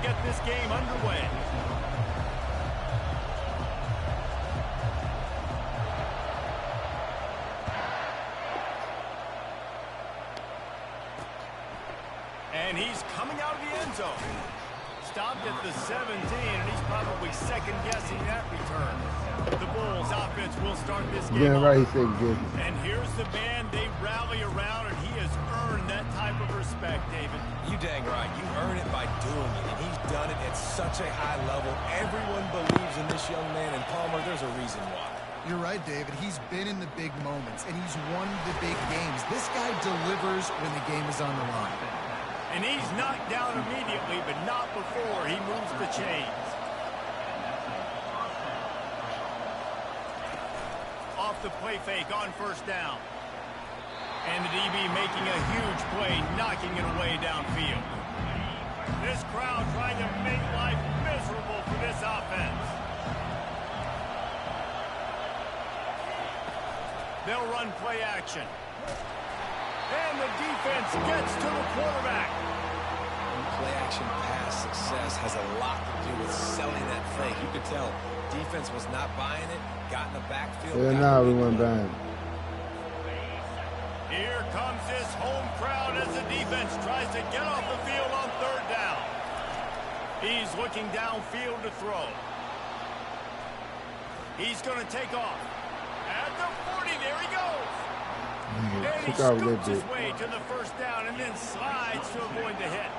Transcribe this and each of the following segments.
get this game underway. And he's coming out of the end zone. Stopped at the 17, and he's probably second-guessing that return. The Bulls offense will start this game. Yeah, right, he said and here's the man they rally around, and he has earned that type of respect, David. You dang right. You earn it by doing it, and he's done it at such a high level. Everyone believes in this young man, and Palmer, there's a reason why. You're right, David. He's been in the big moments, and he's won the big games. This guy delivers when the game is on the line. And he's knocked down immediately, but not before he moves the chains. Off the play fake on first down. And the DB making a huge play, knocking it away downfield. This crowd trying to make life miserable for this offense. They'll run play action. And the defense gets to the quarterback. Play-action pass success has a lot to do with selling that fake. You could tell defense was not buying it, got in the backfield. Yeah, now we went back. Here comes this home crowd as the defense tries to get off the field on third down. He's looking downfield to throw. He's going to take off. At the 40, there he goes. And he scoops his way to the first down and then slides to avoid the hit.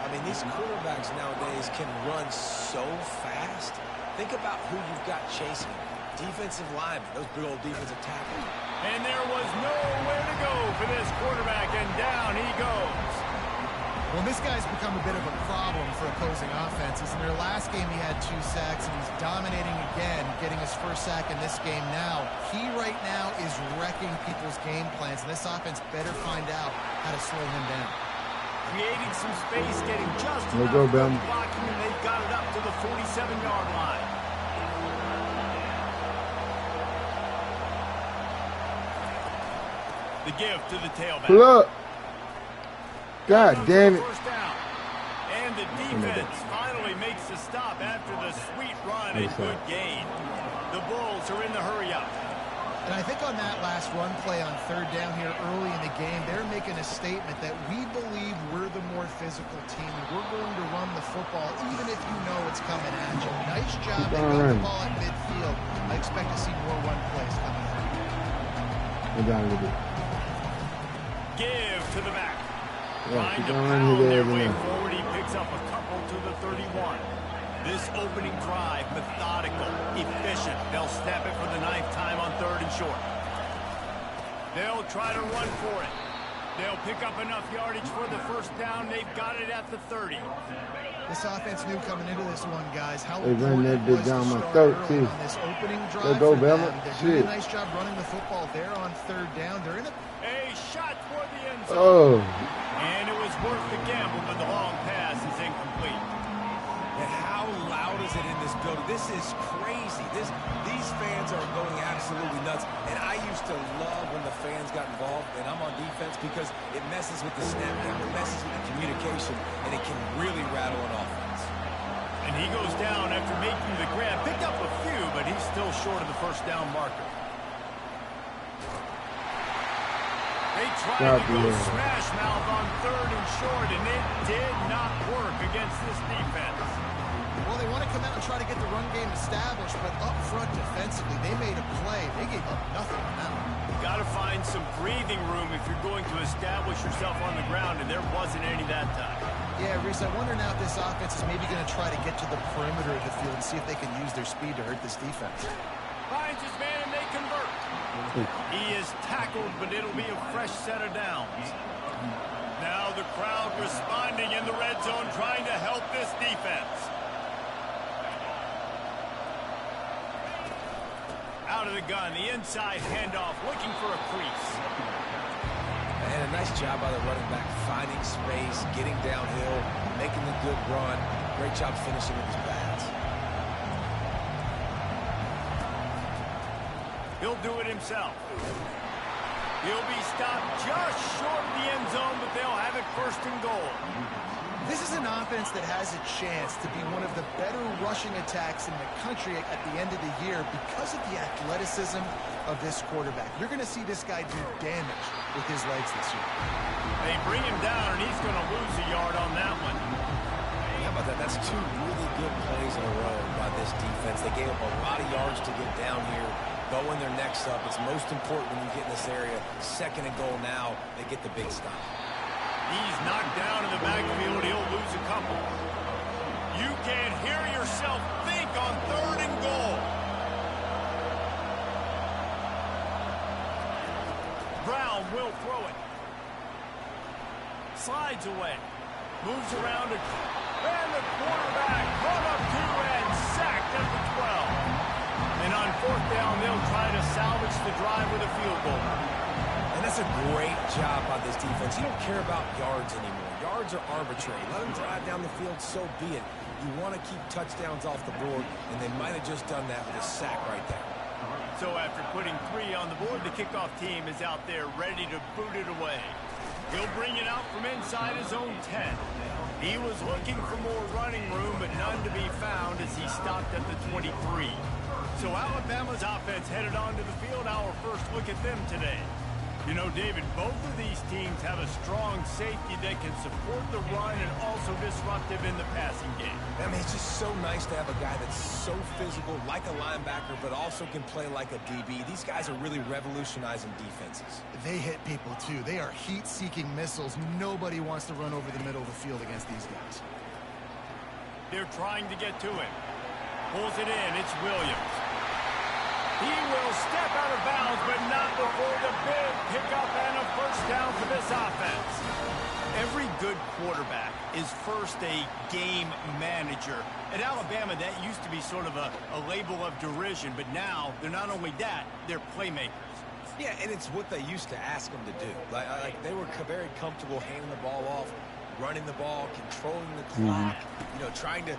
I mean, these quarterbacks nowadays can run so fast. Think about who you've got chasing. Defensive linemen, those big old defensive tackles. And there was nowhere to go for this quarterback, and down he goes. Well, this guy's become a bit of a problem for opposing offenses. In their last game, he had 2 sacks, and he's dominating again, getting his first sack in this game now. He right now is wrecking people's game plans, and this offense better find out how to slow him down. Creating some space, getting just enough blocking, and they've got it up to the 47-yard line. The give to the tailback. Look. God damn it. First down. And the defense finally makes the stop after the sweet run and good gain. The Bulls are in the hurry up. And I think on that last run play on third down here early in the game, they're making a statement that we believe we're the more physical team. We're going to run the football even if you know it's coming at you. Nice job. They got the ball at midfield. I expect to see more run plays coming out. Give to the back. Trying to pound their way forward. He picks up a couple to the 31. This opening drive, methodical, efficient. They'll snap it for the 9th time on 3rd and short. They'll try to run for it. They'll pick up enough yardage for the first down. They've got it at the 30. This offense knew coming into this one, guys, how they run that bit down my throat, too. On this opening drive go, for them. Bama. They're doing a nice job running the football there on 3rd down. They're in a shot toward the end zone. Oh. And it was worth the gamble, but the long pass is incomplete. And how loud is it in this building? This is crazy. These fans are going absolutely nuts. And I used to love when the fans got involved, and I'm on defense because it messes with the snap game, it messes with the communication, and it can really rattle an offense. And he goes down after making the grab. Picked up a few, but he's still short of the first down marker. They tried to go smash mouth on 3rd and short, and it did not work against this defense. Well, they want to come out and try to get the run game established, but up front defensively, they made a play. They gave up nothing on that one. Got to find some breathing room if you're going to establish yourself on the ground, and there wasn't any that time. Yeah, Reese, I wonder now if this offense is maybe going to try to get to the perimeter of the field and see if they can use their speed to hurt this defense. Finds his man, and they convert. He is tackled, but it'll be a fresh set of downs. Now the crowd responding in the red zone, trying to help this defense. Out of the gun, the inside handoff, looking for a crease. And a nice job by the running back, finding space, getting downhill, making the good run. Great job finishing with his pads. He'll do it himself. He'll be stopped just short of the end zone, but they'll have it first and goal. This is an offense that has a chance to be one of the better rushing attacks in the country at the end of the year because of the athleticism of this quarterback. You're going to see this guy do damage with his legs this year. They bring him down, and he's going to lose a yard on that one. How about that? That's two really good plays in a row by this defense. They gave up a lot of yards to get down here, going their necks up. It's most important when you get in this area. Second and goal now, they get the big stop. He's knocked down in the backfield. He'll lose a couple. You can hear yourself think on third and goal. Brown will throw it. Slides away. Moves around it. And the quarterback run up to and sacked at the 12. And on fourth down, they'll try to salvage the drive with a field goal. And that's a great job by this defense. You don't care about yards anymore. Yards are arbitrary. Let them drive down the field, so be it. You want to keep touchdowns off the board, and they might have just done that with a sack right there. So after putting 3 on the board, the kickoff team is out there ready to boot it away. He'll bring it out from inside his own 10. He was looking for more running room, but none to be found as he stopped at the 23. So Alabama's offense headed onto the field. Our first look at them today. You know, David, both of these teams have a strong safety that can support the run and also disruptive in the passing game. I mean, it's just so nice to have a guy that's so physical, like a linebacker, but also can play like a DB. These guys are really revolutionizing defenses. They hit people, too. They are heat-seeking missiles. Nobody wants to run over the middle of the field against these guys. They're trying to get to him. Pulls it in. It's Williams. He will step out of bounds, but not before the big pickup and a first down for this offense. Every good quarterback is first a game manager. At Alabama, that used to be sort of a label of derision, but now they're not only that, they're playmakers. Yeah, and it's what they used to ask them to do. Like they were very comfortable handing the ball off, running the ball, controlling the clock, you know, trying to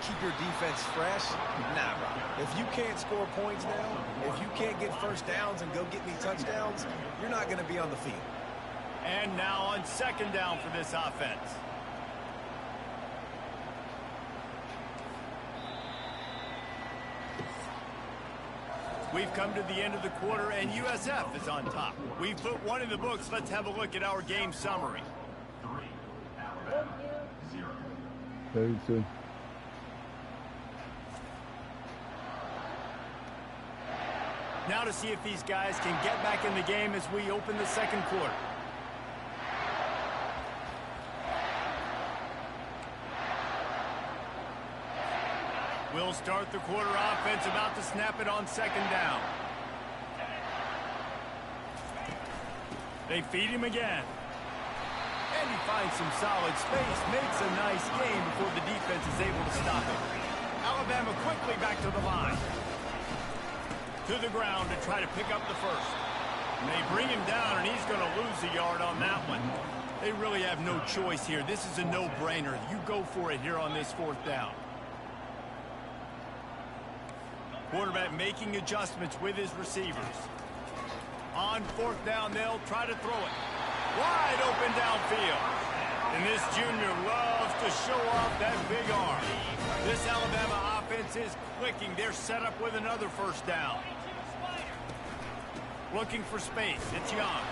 keep your defense fresh. Nah, bro. If you can't score points now, if you can't get first downs and go get me touchdowns, you're not going to be on the field. And now on second down for this offense. We've come to the end of the quarter, and USF is on top. We've put one in the books. Let's have a look at our game summary. 32. Now to see if these guys can get back in the game as we open the second quarter. We'll start the quarter offense, about to snap it on second down. They feed him again. And he finds some solid space, makes a nice game before the defense is able to stop him. Alabama quickly back to the line. To the ground to try to pick up the first. And they bring him down, and he's going to lose a yard on that one. They really have no choice here. This is a no-brainer. You go for it here on this fourth down. Quarterback making adjustments with his receivers. On fourth down, they'll try to throw it. Wide open downfield. And this junior loves to show off that big arm. This Alabama offense is clicking. They're set up with another first down. Looking for space. It's Young.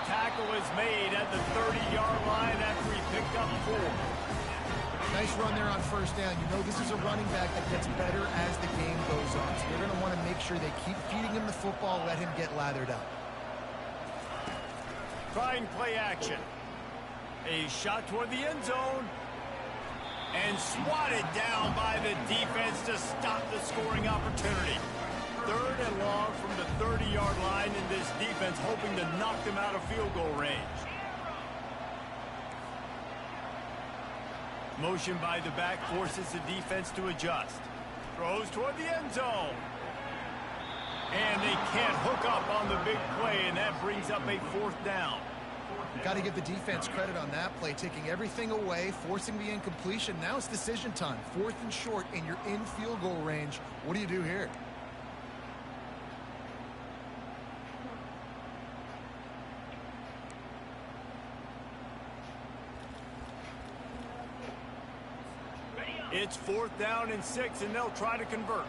Tackle is made at the 30-yard line after he picked up 4. Nice run there on first down. You know this is a running back that gets better as the game goes on. So they're going to want to make sure they keep feeding him the football, let him get lathered up. Trying play action. A shot toward the end zone. And swatted down by the defense to stop the scoring opportunity. Third and long from the 30-yard line, and this defense hoping to knock them out of field goal range. Motion by the back forces the defense to adjust. Throws toward the end zone. And they can't hook up on the big play, and that brings up a fourth down. Got to give the defense credit on that play, taking everything away, forcing the incompletion. Now it's decision time. Fourth and short, and you're in field goal range. What do you do here? It's 4th down and 6, and they'll try to convert.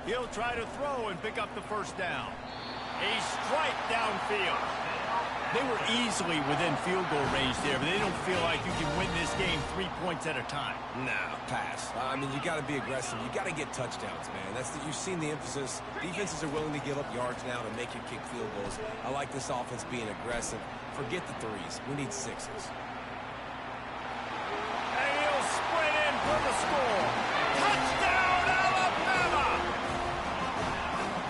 He'll try to throw and pick up the 1st down. A strike downfield. They were easily within field goal range there, but they don't feel like you can win this game 3 points at a time. Nah, pass. I mean, you got to be aggressive. You got to get touchdowns, man. You've seen the emphasis. Defenses are willing to give up yards now to make you kick field goals. I like this offense being aggressive. Forget the 3s. We need 6s. And he'll sprint in for the score. Touchdown, Alabama!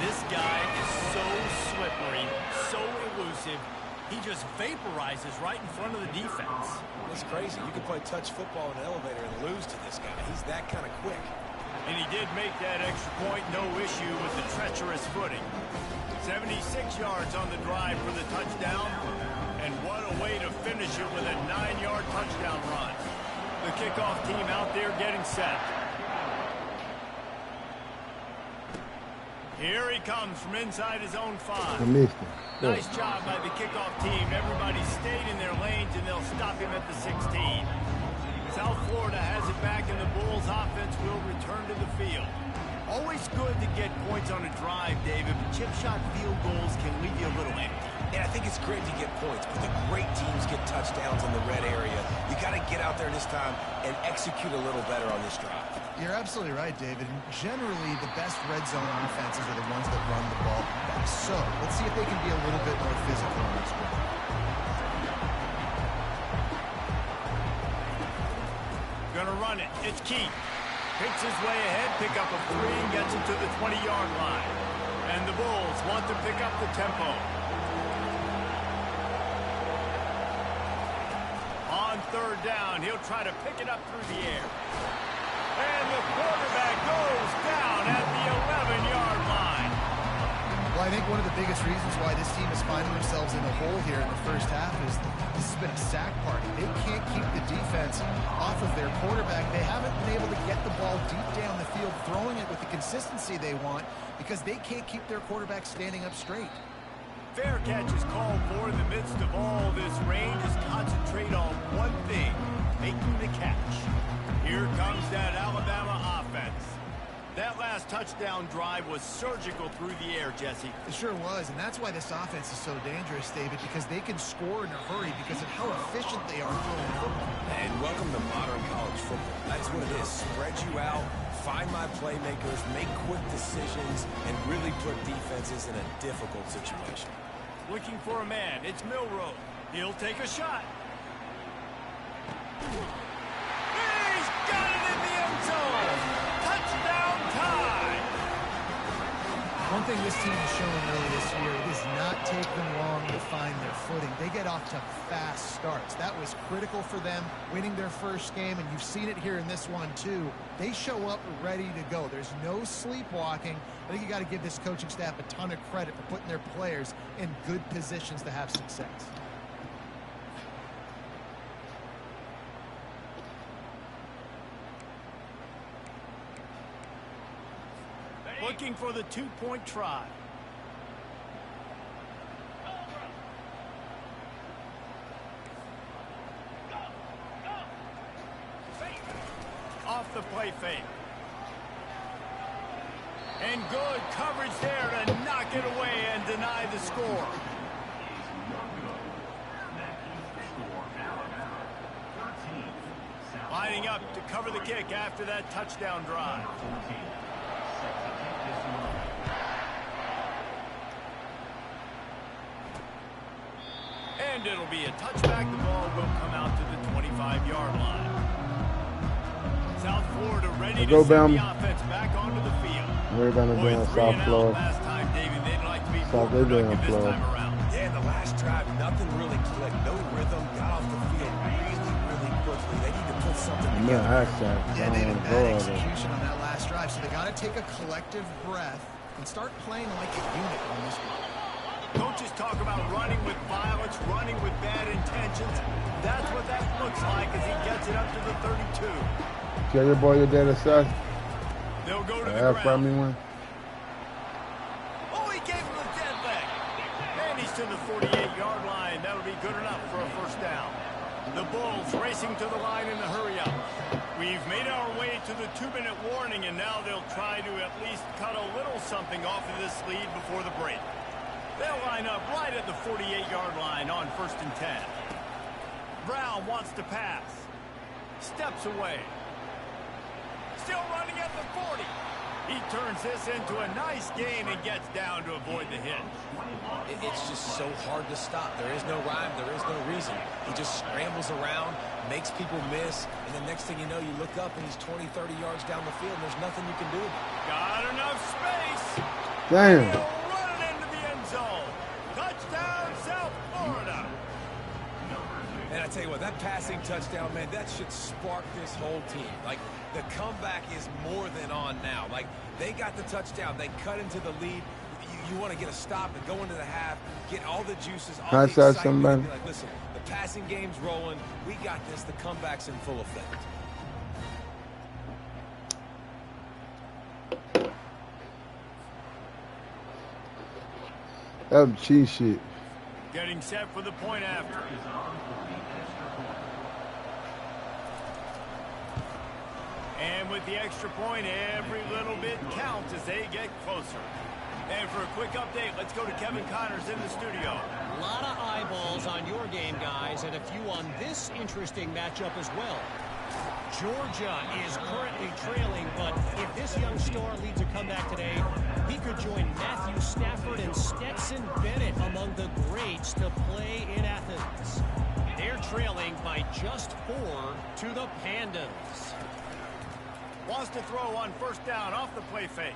This guy is so slippery, so elusive. He just vaporizes right in front of the defense. It's crazy. You can play touch football in an elevator and lose to this guy. He's that kind of quick. And he did make that extra point, no issue with the treacherous footing. 76 yards on the drive for the touchdown. And what a way to finish it with a 9-yard touchdown run. The kickoff team out there getting set. Here he comes from inside his own 5. I missed him. Nice job by the kickoff team. Everybody stayed in their lanes, and they'll stop him at the 16. South Florida has it back, and the Bulls offense will return to the field. Always good to get points on a drive, David, but chip shot field goals can leave you a little empty. And I think it's great to get points, but the great teams get touchdowns in the red area. You got to get out there this time and execute a little better on this drive. You're absolutely right, David. And generally, the best red zone offenses are the ones that run the ball best. So let's see if they can be a little bit more physical in this one. Gonna run it. It's Keith. Picks his way ahead, pick up a 3, and gets it to the 20-yard line. And the Bulls want to pick up the tempo. On 3rd down, he'll try to pick it up through the air. And the quarterback goes down at the 11-yard line. Well, I think one of the biggest reasons why this team is finding themselves in a hole here in the first half is this has been a sack party. They can't keep the defense off of their quarterback. They haven't been able to get the ball deep down the field, throwing it with the consistency they want because they can't keep their quarterback standing up straight. Fair catch is called for in the midst of all this rain. Just concentrate on one thing, making the catch. Here comes that Alabama offense. That last touchdown drive was surgical through the air, Jesse. It sure was, and that's why this offense is so dangerous, David, because they can score in a hurry because of how efficient they are throwing football. And welcome to modern college football. That's what it is. Spread you out, find my playmakers, make quick decisions, and really put defenses in a difficult situation. Looking for a man. It's Milroe. He'll take a shot. He's got it in the end zone. Touchdown time. One thing this team has shown early this year, it does not take them long to find their footing. They get off to fast starts. That was critical for them winning their first game, and you've seen it here in this one too. They show up ready to go. There's no sleepwalking. I think you got to give this coaching staff a ton of credit for putting their players in good positions to have success. Looking for the 2-point try. Off the play fake. And good coverage there to knock it away and deny the score. Lining up to cover the kick after that touchdown drive. And it'll be a touchback. The ball will come out to the 25-yard line. South Florida ready to send the offense back onto the field. We're going to be on South Florida. Last time, David, they'd like to be more productive this time around. Yeah, in the last drive, nothing really clicked. No rhythm. Got off the field really quickly. They need to put something together. Yeah, they had a bad execution on that last drive, so they got to take a collective breath and start playing like a unit on this one. Coaches talk about running with violence, running with bad intentions. That's what that looks like as he gets it up to the 32. Tell your boy your dad son. They'll go to the ground. Me one. Oh, he gave him the dead leg. And he's to the 48-yard line. That'll be good enough for a first down. The Bulls racing to the line in the hurry-up. We've made our way to the 2-minute warning, and now they'll try to at least cut a little something off of this lead before the break. They'll line up right at the 48-yard line on 1st and 10. Brown wants to pass. Steps away. Still running at the 40. He turns this into a nice gain and gets down to avoid the hit. It's just so hard to stop. There is no rhyme. There is no reason. He just scrambles around, makes people miss, and the next thing you know, you look up and he's 20, 30 yards down the field, and there's nothing you can do about it. Got enough space. Damn. He'll run it into the end zone. Touchdown, South Florida. And I tell you what, that passing touchdown, man, that should spark this whole team. Like, the comeback is more than on now. Like, they got the touchdown. They cut into the lead. You want to get a stop and go into the half, get all the juices, all the excitement. Be like, listen, the passing game's rolling. We got this. The comeback's in full effect. That was cheese shit. Getting set for the point after. And with the extra point, every little bit counts as they get closer. And for a quick update, let's go to Kevin Connors in the studio. A lot of eyeballs on your game, guys, and a few on this interesting matchup as well. Georgia is currently trailing, but if this young star leads a comeback today, he could join Matthew Stafford and Stetson Bennett among the greats to play in Athens. They're trailing by just 4 to the Pandas. Wants to throw on 1st down off the play fake.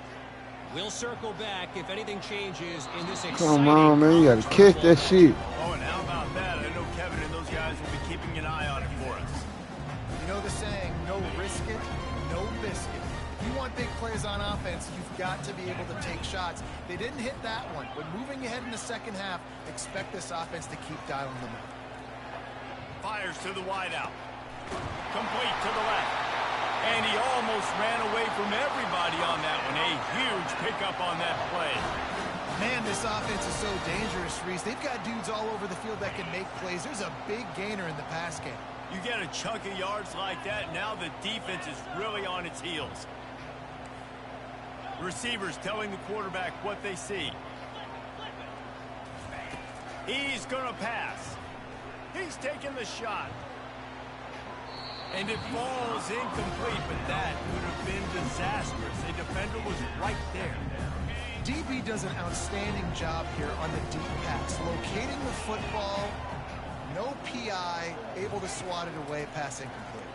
We'll circle back if anything changes in this exciting... Come on, man. You got to kick that shit. Oh, and how about that? I know Kevin and those guys will be keeping an eye on it for us. You know the saying, no risk it, no biscuit. If you want big plays on offense, you've got to be able to take shots. They didn't hit that one, but moving ahead in the second half, expect this offense to keep dialing them up. Fires to the wideout. Complete to the left. And he almost ran away from everybody on that one. A huge pickup on that play. Man, this offense is so dangerous, Reese. They've got dudes all over the field that can make plays. There's a big gainer in the pass game. You get a chunk of yards like that, now the defense is really on its heels. Receivers telling the quarterback what they see. He's going to pass. He's taking the shot. And it falls incomplete, but that would have been disastrous. A defender was right there. DB does an outstanding job here on the deep pass. Locating the football, no PI, able to swat it away, pass incomplete.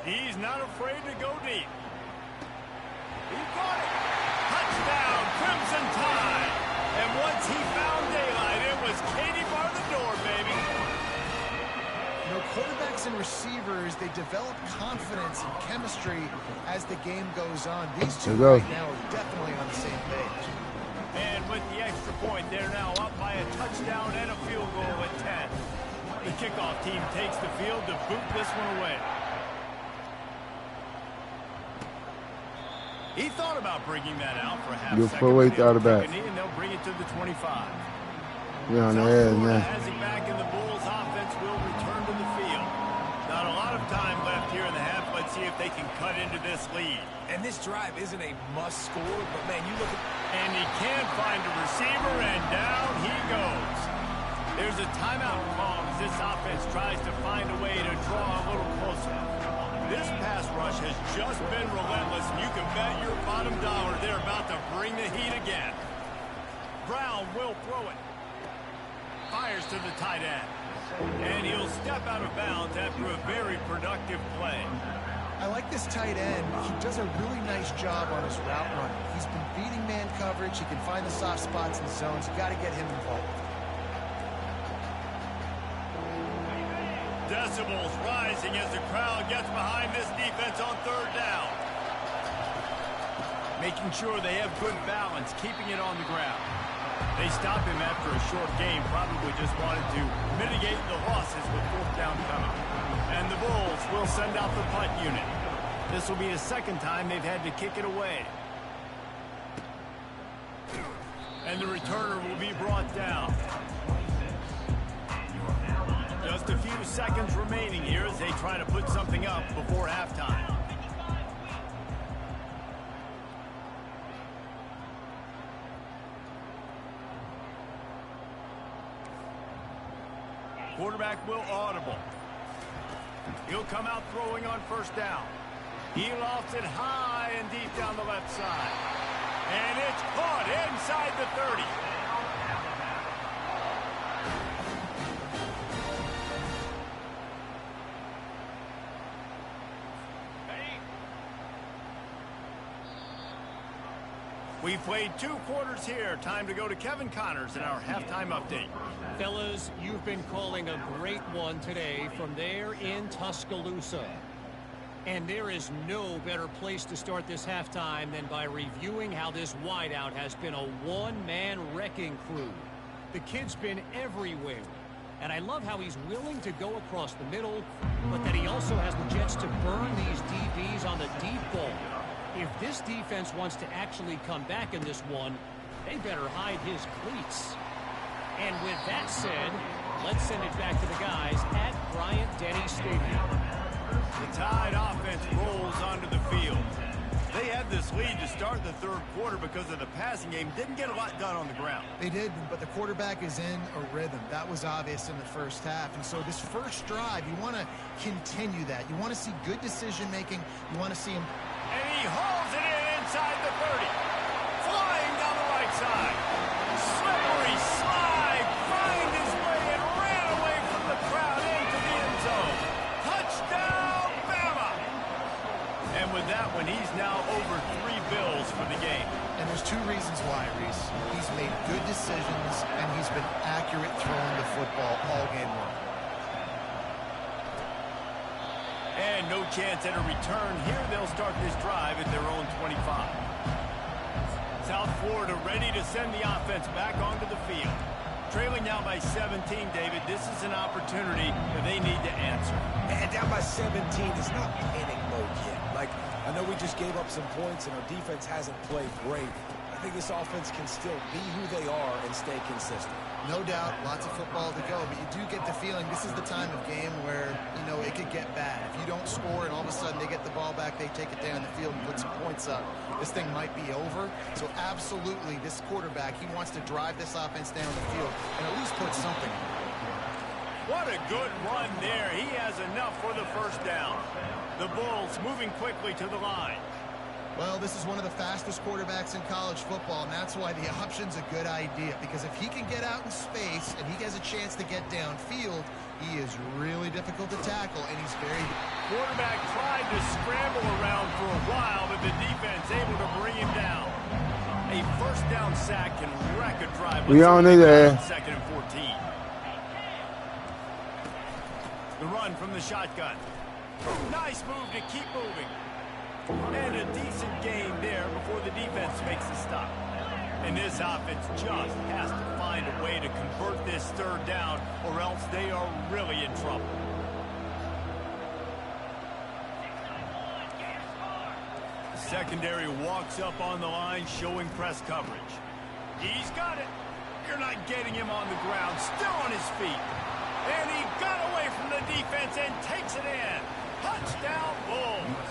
He's not afraid to go deep. He got it. Touchdown, Crimson Tide. And once he found daylight, it was Katie bar the door, baby. You know, quarterbacks and receivers, they develop confidence and chemistry as the game goes on. These two right now are definitely on the same page. And with the extra point, they're now up by a touchdown and a field goal at 10. The kickoff team takes the field to boot this one away. He thought about bringing that out for a half second. You'll wait out of back. And they'll bring it to the 25. Yeah, on the edge now. Has it back, and the Bulls offense will return to the field. Not a lot of time left here in the half. Let's see if they can cut into this lead. And this drive isn't a must score, but man, you look at... And he can't find a receiver, and down he goes. There's a timeout call as this offense tries to find a way to draw a little closer. This pass rush has just been relentless, and you can bet your bottom dollar they're about to bring the heat again. Brown will throw it. Fires to the tight end. And he'll step out of bounds after a very productive play. I like this tight end. He does a really nice job on his route running. He's been beating man coverage. He can find the soft spots in zones. You got to get him involved. Decibels rising as the crowd gets behind this defense on 3rd down. Making sure they have good balance, keeping it on the ground. They stop him after a short game, probably just wanted to mitigate the losses with 4th down coming. And the Bulls will send out the punt unit. This will be the 2nd time they've had to kick it away. And the returner will be brought down. Just a few seconds remaining here as they try to put something up before halftime. Quarterback will audible. He'll come out throwing on first down. He lofts it high and deep down the left side. And it's caught inside the 30. We played 2 quarters here. Time to go to Kevin Connors in our halftime update. Fellas, you've been calling a great one today from there in Tuscaloosa. And there is no better place to start this halftime than by reviewing how this wideout has been a one-man wrecking crew. The kid's been everywhere. And I love how he's willing to go across the middle, but that he also has the jets to burn these DBs on the deep ball. If this defense wants to actually come back in this one, they better hide his cleats. And with that said, let's send it back to the guys at Bryant-Denny Stadium. The Tide offense rolls onto the field. They had this lead to start the third quarter because of the passing game. Didn't get a lot done on the ground. They did, but the quarterback is in a rhythm. That was obvious in the first half. And so this first drive, you want to continue that. You want to see good decision-making. You want to see him. And he hauls it in inside the 30. Flying down the right side. Slippery slide. Find his way and ran away from the crowd into the end zone. Touchdown, Bama! And with that one, he's now over 3 bills for the game. And there's 2 reasons why, Reese. He's made good decisions, and he's been accurate throwing the football all game long. And no chance at a return here. They'll start this drive at their own 25. South Florida ready to send the offense back onto the field. Trailing now by 17, David. This is an opportunity that they need to answer. And down by 17, it's not panic mode yet. Like, I know we just gave up some points and our defense hasn't played great. I think this offense can still be who they are and stay consistent. No doubt, lots of football to go, but you do get the feeling this is the time of game where, you know, it could get bad. If you don't score and all of a sudden they get the ball back, they take it down the field and put some points up, this thing might be over. So absolutely, this quarterback, he wants to drive this offense down the field and at least put something on it. What a good run there. He has enough for the first down. The Bulls moving quickly to the line. Well, this is one of the fastest quarterbacks in college football, and that's why the option's a good idea. Because if he can get out in space and he has a chance to get downfield, he is really difficult to tackle, and he's very good. Quarterback tried to scramble around for a while, but the defense able to bring him down. A first down sack can wreck a drive. We on it there. 2nd and 14. The run from the shotgun. Nice move to keep moving. And a decent gain there before the defense makes the stop. And this offense just has to find a way to convert this third down, or else they are really in trouble. The secondary walks up on the line, showing press coverage. He's got it. You're not getting him on the ground, still on his feet. And he got away from the defense and takes it in. Touchdown, Bulls.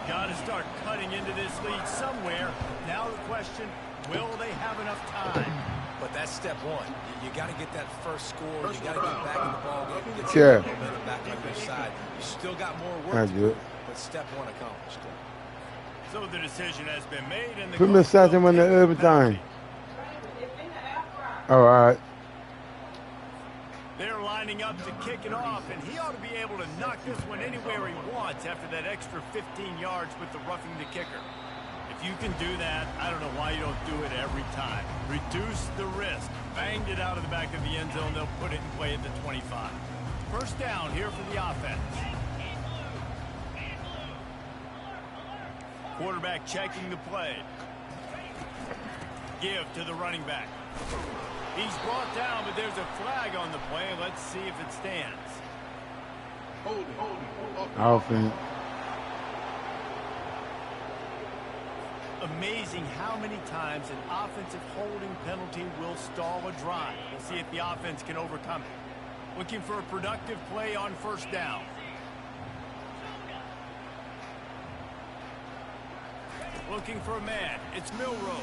Got to start cutting into this lead somewhere. Now the question, will they have enough time? But that's step one. You got to get that first score. You got to get back in the ball game. Get some momentum back on your side. You still got more work to do, but step one accomplished. So the decision has been made. And the put me aside when the overtime. All right. They're lining up to kick it off, and he ought to be able to knock this one anywhere he wants after that extra 15 yards with the roughing the kicker. If you can do that, I don't know why you don't do it every time. Reduce the risk. Banged it out of the back of the end zone. They'll put it in play at the 25. First down here for the offense. Quarterback checking the play. Give to the running back. He's brought down, but there's a flag on the play. Let's see if it stands. Offense. amazing how many times an offensive holding penalty will stall a drive. We'll see if the offense can overcome it. Looking for a productive play on first down. Looking for a man. It's Milroe.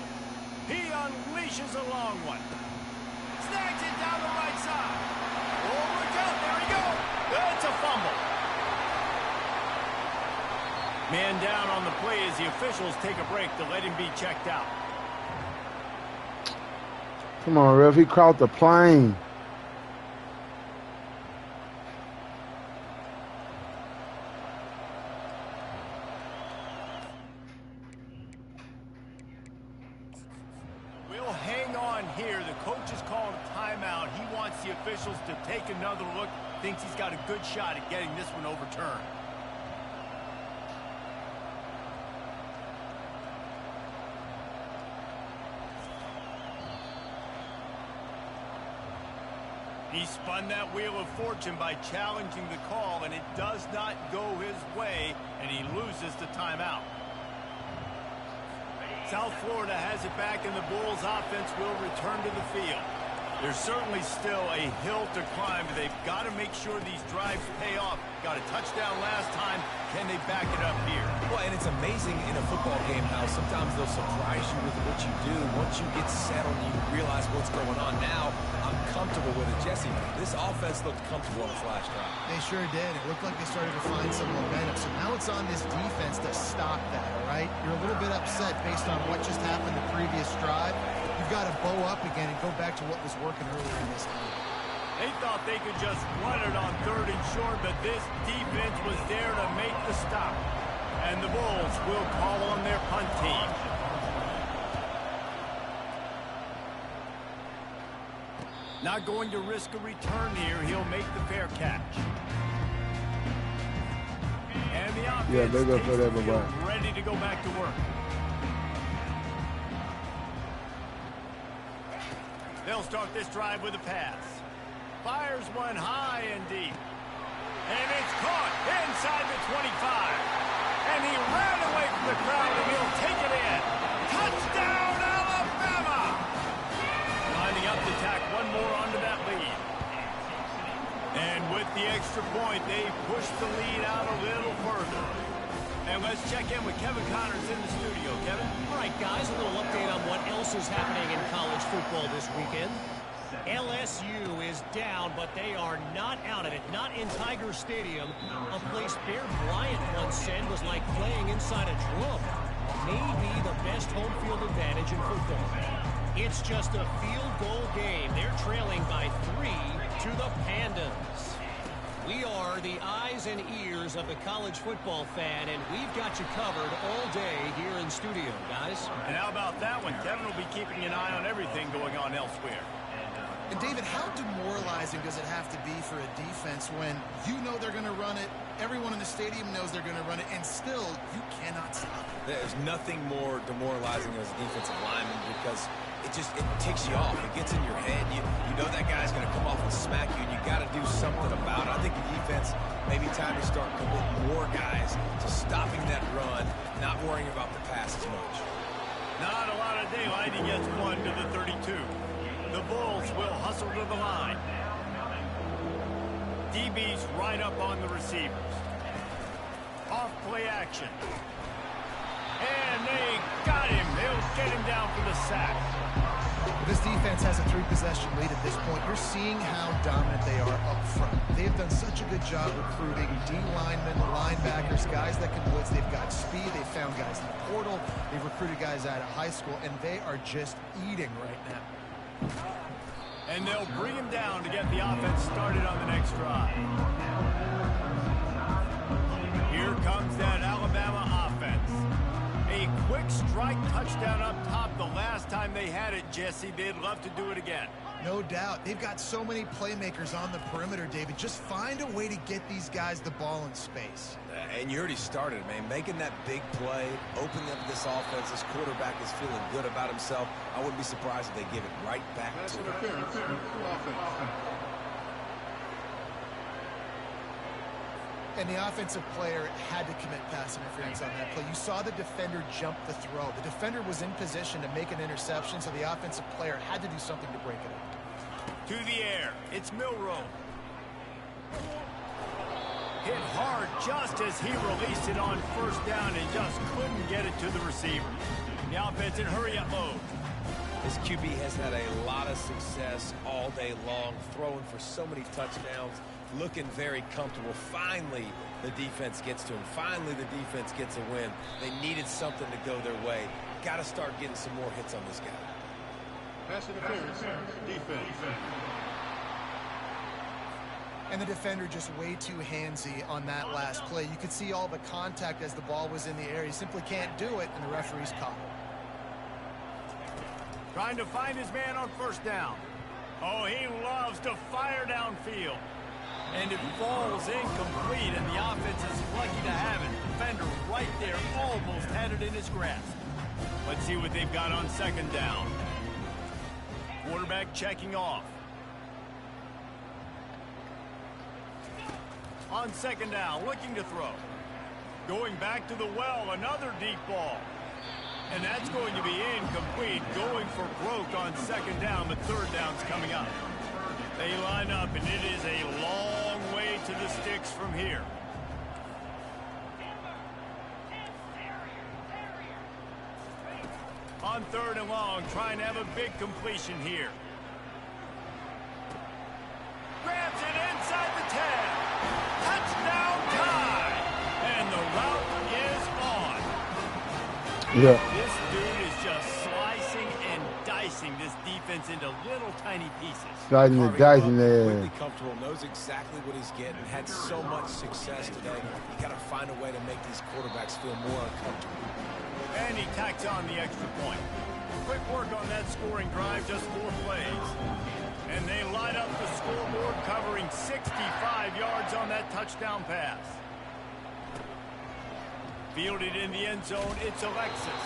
He unleashes a long one. Snags it down the right side. Oh, look out. There he goes. That's a fumble. Man down on the play as the officials take a break to let him be checked out. Come on, ref. He caught the plane. We'll hang on here. The coach is calling a timeout. He wants the officials to take another look. Thinks he's got a good shot at getting this one overturned. He spun that wheel of fortune by challenging the call, and it does not go his way, and he loses the timeout. South Florida has it back, and the Bulls offense will return to the field. There's certainly still a hill to climb, but they've got to make sure these drives pay off. Got a touchdown last time. Can they back it up here? Well, and it's amazing in a football game how sometimes they'll surprise you with what you do. Once you get settled, you realize what's going on. Now, I'm comfortable with it. Jesse, this offense looked comfortable on this last drive. They sure did. It looked like they started to find some momentum. So now it's on this defense to stop that, all right? You're a little bit upset based on what just happened the previous drive. You've got to bow up again and go back to what was working earlier in this game. They thought they could just run it on 3rd and short, but this defense was there to make the stop. And the Bulls will call on their punt team. Not going to risk a return here. He'll make the fair catch. And the offense they're going for that, ready to go back to work. They'll start this drive with a pass. Fires one high and deep. And it's caught inside the 25. And he ran away from the crowd, and he'll take it in. Touchdown, Alabama! Lining up to tack one more onto that lead. And with the extra point, they push the lead out a little further. And let's check in with Kevin Connors in the studio. Kevin? All right, guys, a little update on what else is happening in college football this weekend. LSU is down, but they are not out of it. Not in Tiger Stadium, a place Bear Bryant once said was like playing inside a drum. Maybe the best home field advantage in football. It's just a field goal game. They're trailing by 3 to the Pandas. We are the eyes and ears of the college football fan, and we've got you covered all day here in studio, guys. And how about that one? Kevin will be keeping an eye on everything going on elsewhere. And David, how demoralizing does it have to be for a defense when you know they're going to run it, everyone in the stadium knows they're going to run it, and still you cannot stop it? There's nothing more demoralizing as a defensive lineman because it ticks you off. It gets in your head. You know that guy's going to come off and smack you, and you got to do something about it. I think the defense, maybe time to start committing more guys to stopping that run, not worrying about the pass as much. Not a lot of daylight. He gets one to the 32. The Bulls will hustle to the line. DB's right up on the receivers. Off play action. And they got him. They'll get him down for the sack. This defense has a 3-possession lead at this point. You're seeing how dominant they are up front. They have done such a good job recruiting D-linemen, linebackers, guys that can blitz. They've got speed. They've found guys in the portal. They've recruited guys out of high school, and they are just eating right now. And they'll bring him down to get the offense started on the next drive. Here comes that Alabama offense. A quick strike touchdown up top the last time they had it, Jesse. They'd love to do it again. No doubt. They've got so many playmakers on the perimeter, David. Just find a way to get these guys the ball in space. And you already started, man. Making that big play, opening up this offense. This quarterback is feeling good about himself. I wouldn't be surprised if they give it right back to him. And the offensive player had to commit pass interference on that play. You saw the defender jump the throw. The defender was in position to make an interception, so the offensive player had to do something to break it up. To the air, it's Milroe. Hit hard just as he released it on first down and just couldn't get it to the receiver. The offense in hurry-up mode. This QB has had a lot of success all day long, throwing for so many touchdowns, looking very comfortable. Finally, the defense gets to him. Finally, the defense gets a win. They needed something to go their way. Got to start getting some more hits on this guy. Pass interference, defense. And the defender just way too handsy on that last play. You could see all the contact as the ball was in the air. He simply can't do it, and the referee's caught it. Trying to find his man on first down. Oh, he loves to fire downfield. And it falls incomplete, and the offense is lucky to have it. Defender right there almost had it in his grasp. Let's see what they've got on second down. Quarterback checking off. On second down, looking to throw. Going back to the well, another deep ball. And that's going to be incomplete. Going for broke on second down, but third down's coming up. They line up, and it is a long way to the sticks from here. On third and long, trying to have a big completion here. Grabs it inside the 10. Touchdown time! And the route is on. Yeah. This dude is just slicing and dicing this defense into little tiny pieces. Sliding the dice in there. Completely comfortable, knows exactly what he's getting. Had so much success today. You got to find a way to make these quarterbacks feel more uncomfortable. And he tacks on the extra point. Quick work on that scoring drive, just 4 plays. And they light up the scoreboard, covering 65 yards on that touchdown pass. Fielded in the end zone, it's Alexis.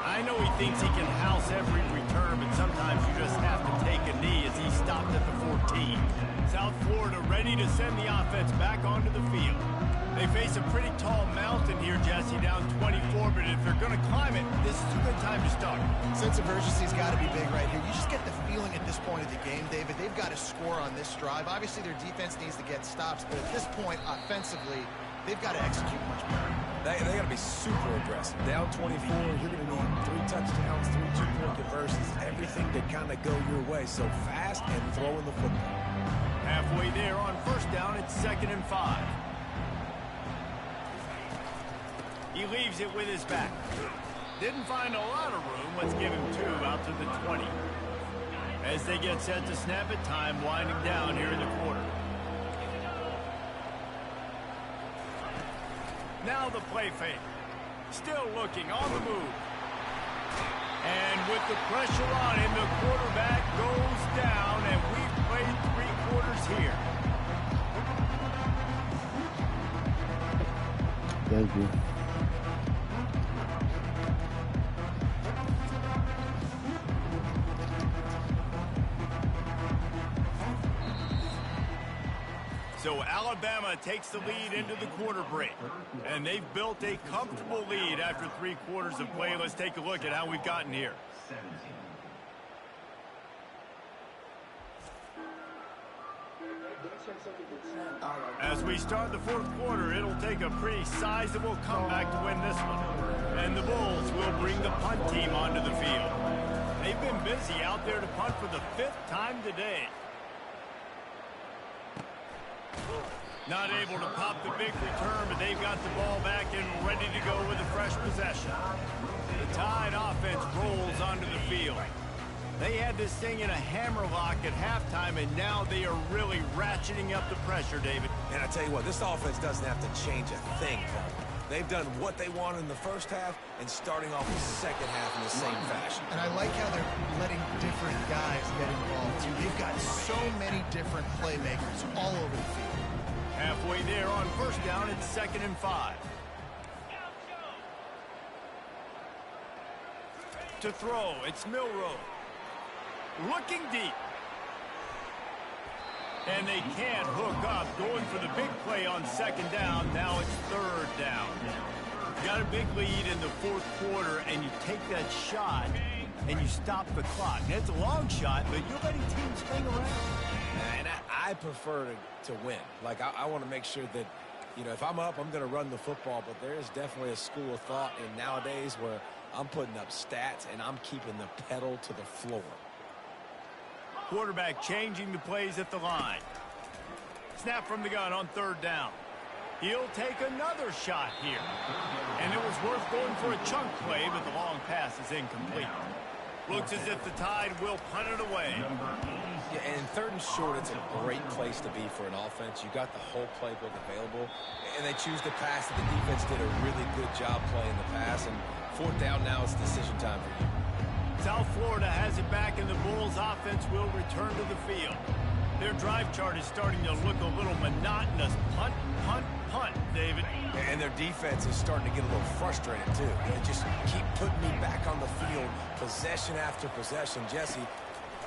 I know he thinks he can house every return, but sometimes you just have to take a knee as he stopped at the 14. South Florida ready to send the offense back onto the field. They face a pretty tall mountain here, Jesse, down 24, but if they're going to climb it, this is a good time to start. Sense of urgency's got to be big right here. You just get the feeling at this point of the game, David, they've got to score on this drive. Obviously, their defense needs to get stops, but at this point, offensively, they've got to execute much better. They got to be super aggressive. Down 24, you're going to need 3 touchdowns, 3 two-point conversions, everything to kind of go your way. So fast and throwing the football. Halfway there on first down, it's 2nd and 5. He leaves it with his back. Didn't find a lot of room. Let's give him 2 out to the 20. As they get set to snap it, time winding down here in the quarter. Now the play fake. Still looking on the move. And with the pressure on him, the quarterback goes down, and we've played 3 quarters here. Thank you. So Alabama takes the lead into the quarter break. And they've built a comfortable lead after 3 quarters of play. Let's take a look at how we've gotten here. As we start the 4th quarter, it'll take a pretty sizable comeback to win this one. And the Bulls will bring the punt team onto the field. They've been busy out there to punt for the 5th time today. Not able to pop the big return, but they've got the ball back and ready to go with a fresh possession. The Tide offense rolls onto the field. They had this thing in a hammerlock at halftime, and now they are really ratcheting up the pressure, David. And I tell you what, this offense doesn't have to change a thing. They've done what they wanted in the first half and starting off the second half in the same fashion. And I like how they're letting different guys get involved, too. They've got so many different playmakers all over the field. Halfway there on first down, it's 2nd and 5. To throw, it's Milroe. Looking deep. And they can't hook up. Going for the big play on second down. Now it's third down. Got a big lead in the fourth quarter, and you take that shot, and you stop the clock. Now, it's a long shot, but you're letting teams hang around. And I prefer to win. Like, I want to make sure that, you know, if I'm up, I'm going to run the football. But there is definitely a school of thought in nowadays where I'm putting up stats, and I'm keeping the pedal to the floor. Quarterback changing the plays at the line. Snap from the gun on third down. He'll take another shot here. And it was worth going for a chunk play, but the long pass is incomplete. Looks as if the Tide will punt it away. Yeah, and third and short, it's a great place to be for an offense. You got the whole playbook available, and they choose to pass. The defense did a really good job playing the pass, and fourth down now, it's decision time for you. South Florida has it back, and the Bulls offense will return to the field. Their drive chart is starting to look a little monotonous. Punt, punt, punt, David. And their defense is starting to get a little frustrated, too. They just keep putting me back on the field, possession after possession. Jesse,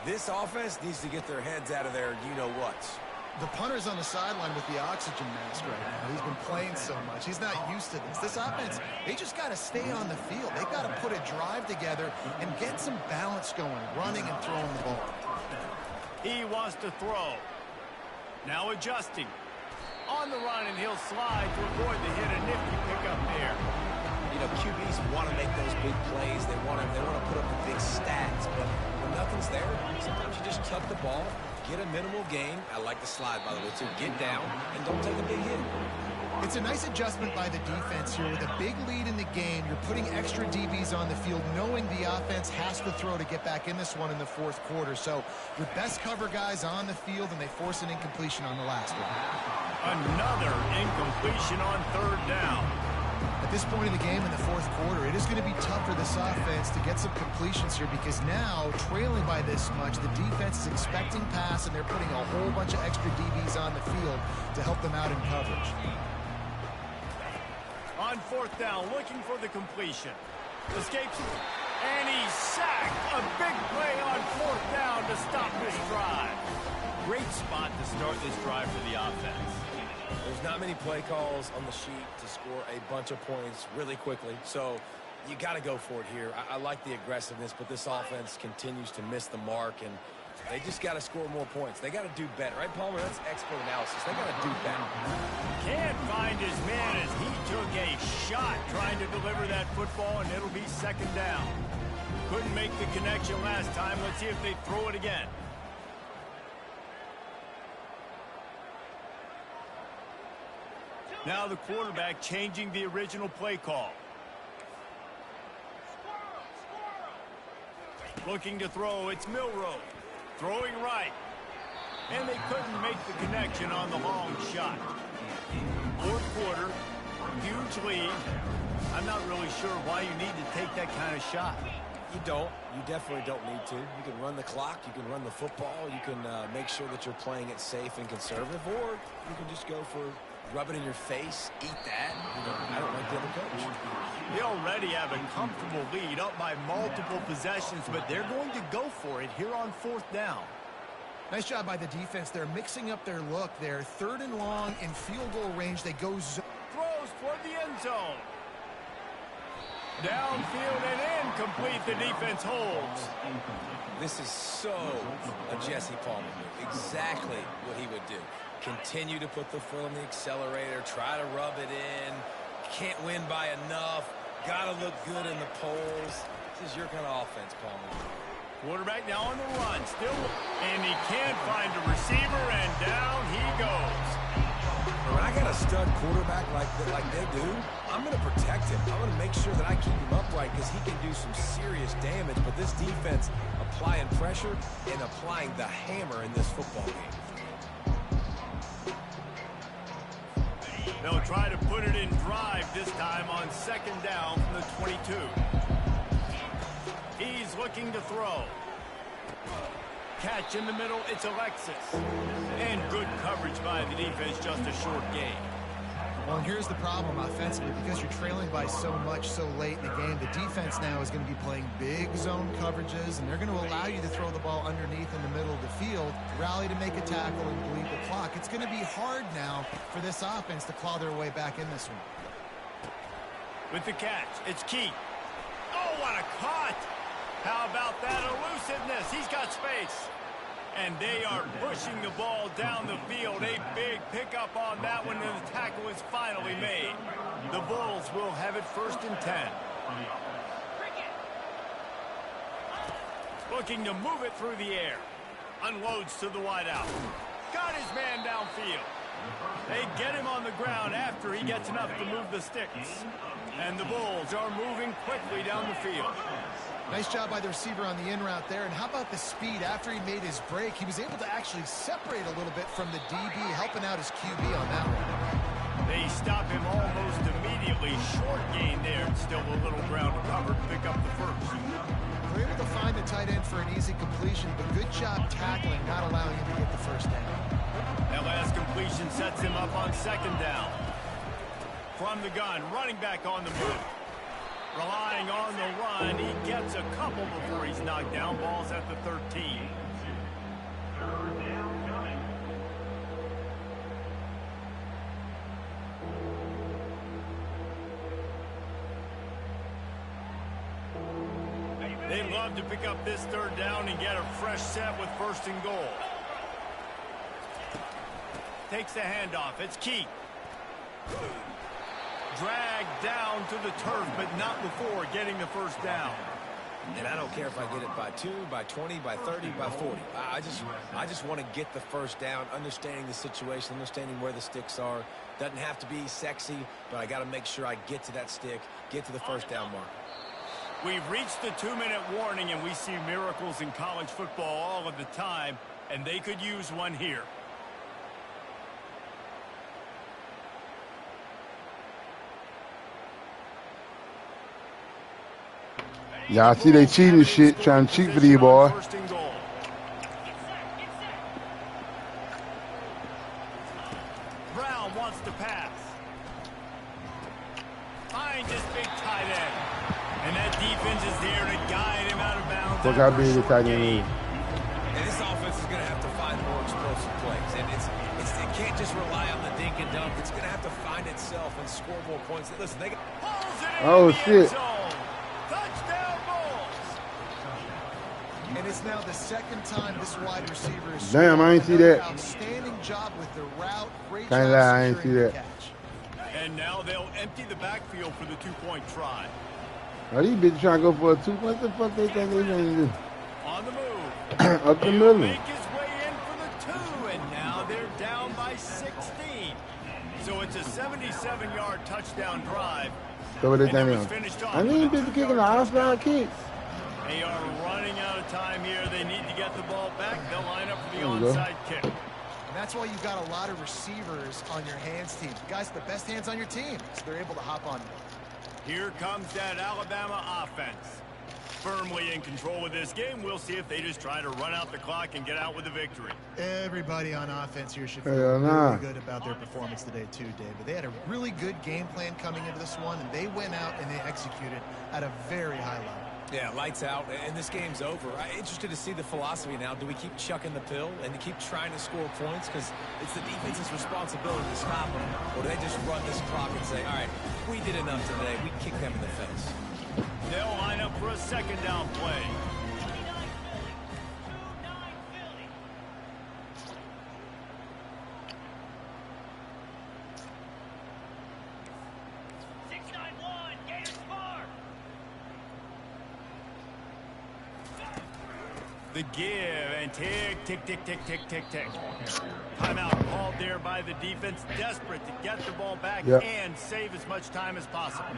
this offense needs to get their heads out of their you-know-whats. The punter's on the sideline with the oxygen mask right now. He's been playing so much. He's not used to this. This offense, they just got to stay on the field. They've got to put a drive together and get some balance going, running and throwing the ball. He wants to throw. Now adjusting. On the run, and he'll slide to avoid the hit. A nifty pickup there. You know, QBs want to make those big plays. They want to put up the big stats. But when nothing's there, sometimes you just tuck the ball, get a minimal gain. I like the slide, by the way, too. Get down and don't take a big hit. It's a nice adjustment by the defense here. With a big lead in the game, you're putting extra DBs on the field, knowing the offense has to throw to get back in this one in the fourth quarter. So your best cover guys on the field, and they force an incompletion on the last one. Another incompletion on third down. At this point in the game in the fourth quarter, it is going to be tough for this offense to get some completions here, because now, trailing by this much, the defense is expecting pass, and they're putting a whole bunch of extra DBs on the field to help them out in coverage. On fourth down, looking for the completion. Escapes, and he's sacked. A big play on fourth down to stop this drive. Great spot to start this drive for the offense. There's not many play calls on the sheet to score a bunch of points really quickly, so you got to go for it here. I like the aggressiveness, but this offense continues to miss the mark, and they just got to score more points. They got to do better, right, Palmer? That's expert analysis. They got to do better. Can't find his man as he took a shot trying to deliver that football, and it'll be second down. Couldn't make the connection last time. Let's see if they throw it again. Now the quarterback changing the original play call. Looking to throw, it's Milroe. Throwing right. And they couldn't make the connection on the long shot. Fourth quarter, huge lead. I'm not really sure why you need to take that kind of shot. You don't. You definitely don't need to. You can run the clock. You can run the football. You can make sure that you're playing it safe and conservative, or you can just go for rub it in your face, eat that. You know, I don't like the other coach. They already have a comfortable lead up by multiple possessions, but they're going to go for it here on fourth down. Nice job by the defense. They're mixing up their look there. Third and long in field goal range. They go throws toward the end zone. Downfield and incomplete. The defense holds. This is so a Jesse Palmer move. Exactly what he would do. Continue to put the foot on the accelerator. Try to rub it in. Can't win by enough. Got to look good in the polls. This is your kind of offense, Palmer. Quarterback now on the run. Still, and he can't find a receiver, and down he goes. When I got a stud quarterback like they do, I'm going to protect him. I'm going to make sure that I keep him upright, because he can do some serious damage. But this defense applying pressure and applying the hammer in this football game. They'll try to put it in drive this time on second down from the 22. He's looking to throw. Catch in the middle, it's Alexis. And good coverage by the defense, just a short gain. Well, and here's the problem offensively. Because you're trailing by so much so late in the game, the defense now is going to be playing big zone coverages, and they're going to allow you to throw the ball underneath in the middle of the field, rally to make a tackle, and bleed the clock. It's going to be hard now for this offense to claw their way back in this one. With the catch, it's Key. Oh, what a cut! How about that elusiveness? He's got space. And they are pushing the ball down the field. A big pickup on that one, and the tackle is finally made. The Bulls will have it 1st and 10. Looking to move it through the air. Unloads to the wideout. Got his man downfield. They get him on the ground after he gets enough to move the sticks. And the Bulls are moving quickly down the field. Nice job by the receiver on the in route there. And how about the speed after he made his break? He was able to actually separate a little bit from the DB, helping out his QB on that one. They stop him almost immediately. Short gain there. Still a little ground to cover to pick up the first. They're able to find the tight end for an easy completion, but good job tackling, not allowing him to get the first down. That last completion sets him up on 2nd down. From the gun, running back on the move. Relying on the run, he gets a couple before he's knocked down. Ball's at the 13. They'd love to pick up this 3rd down and get a fresh set with 1st and goal. Takes the handoff. It's Key. Dragged down to the turf, but not before getting the 1st down. And I don't care if I get it by 2, by 20, by 30, by 40. I just want to get the 1st down, understanding the situation, understanding where the sticks are. Doesn't have to be sexy, but I got to make sure I get to that stick, get to the 1st down mark. We've reached the 2-minute warning, and we see miracles in college football all of the time, and they could use one here. Yeah, I see they cheating shit, trying to cheat for these boys. Brown wants to pass. Finds his big tight end. And that defense is there to guide him out of bounds. Look how big the tight end is. And this offense is going to have to find more explosive plays. And it can't just rely on the dink and dunk. It's going to have to find itself and score more points. Listen, they oh, shit. Touchdown Bulls. And it's now the 2nd time this wide receiver is damn, I ain't see that. Outstanding job with the route. Great Can't job lie, I ain't see securing the that. catch. And now they'll empty the backfield for the 2-point try. Are these bitches trying to go for a 2? What the fuck they think they gonna do? On the move. Up the middle. Make his way in for the 2, and now they're down by 16. So it's a 77-yard touchdown drive. So what they think I need bitches kicking the outside kicks. They are running out of time here. They need to get the ball back. They'll line up for the onside kick. And that's why you've got a lot of receivers on your hands team. Guys, the best hands on your team, so they're able to hop on. Here comes that Alabama offense. Firmly in control of this game. We'll see if they just try to run out the clock and get out with a victory. Everybody on offense here should feel really good about their performance today too, David. They had a really good game plan coming into this one, and they went out and they executed at a very high level. Yeah, lights out, and this game's over. I'm interested to see the philosophy now. Do we keep chucking the pill and keep trying to score points? Because it's the defense's responsibility to stop them. Or do they just run this clock and say, all right, we did enough today. We kick them in the face. They'll line up for a 2nd down play. The give and tick, tick, tick, tick, tick, tick, tick. Timeout called there by the defense, desperate to get the ball back and save as much time as possible.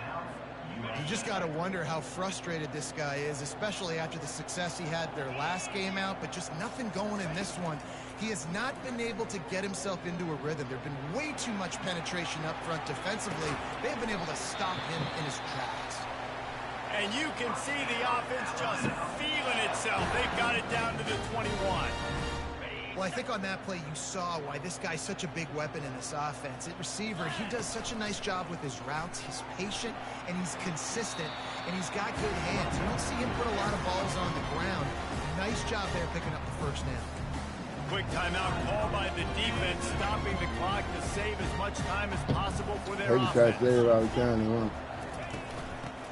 You just got to wonder how frustrated this guy is, especially after the success he had their last game out, but just nothing going in this one. He has not been able to get himself into a rhythm. There's been way too much penetration up front defensively. They've been able to stop him in his tracks. And you can see the offense just feeling itself. They've got it down to the 21. Well, I think on that play you saw why this guy's such a big weapon in this offense. At receiver, he does such a nice job with his routes. He's patient, and he's consistent, and he's got good hands. You don't see him put a lot of balls on the ground. Nice job there picking up the first down. Quick timeout call by the defense, stopping the clock to save as much time as possible for their offense.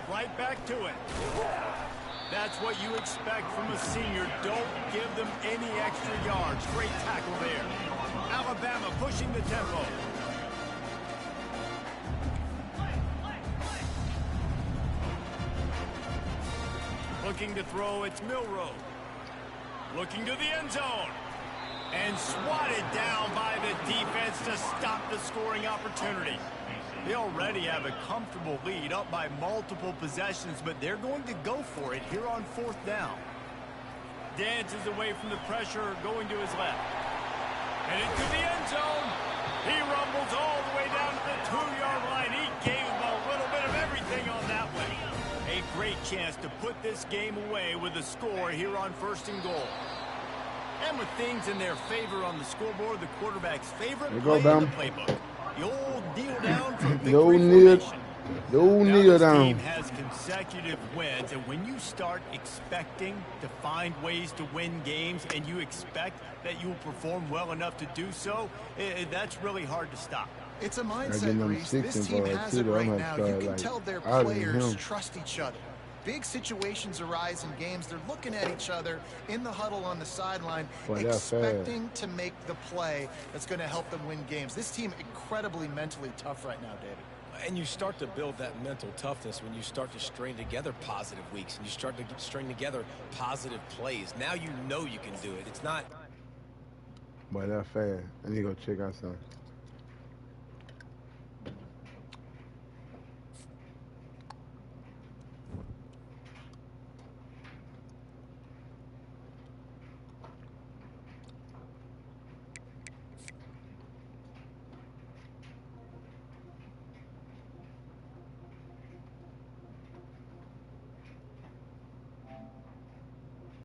Right back to it. That's what you expect from a senior. Don't give them any extra yards. Great tackle there. Alabama pushing the tempo. Looking to throw, it's Milroe. Looking to the end zone. And swatted down by the defense to stop the scoring opportunity. They already have a comfortable lead, up by multiple possessions, but they're going to go for it here on 4th down. Dances away from the pressure, going to his left. And into the end zone. He rumbles all the way down to the 2-yard line. He gave him a little bit of everything on that one. A great chance to put this game away with a score here on 1st and goal. And with things in their favor on the scoreboard, the quarterback's favorite play in the playbook. The old kneel down from victory formation. This team has consecutive wins, and when you start expecting to find ways to win games and you expect that you will perform well enough to do so, that's really hard to stop. It's a mindset, Reese. This team has it right now. You can tell their players trust each other. Big situations arise in games. They're looking at each other in the huddle on the sideline, expecting to make the play that's going to help them win games. This team incredibly mentally tough right now, David. And you start to build that mental toughness when you start to string together positive weeks and you start to string together positive plays. Now you know you can do it. It's not. Boy, that's fast. I need to go check out something.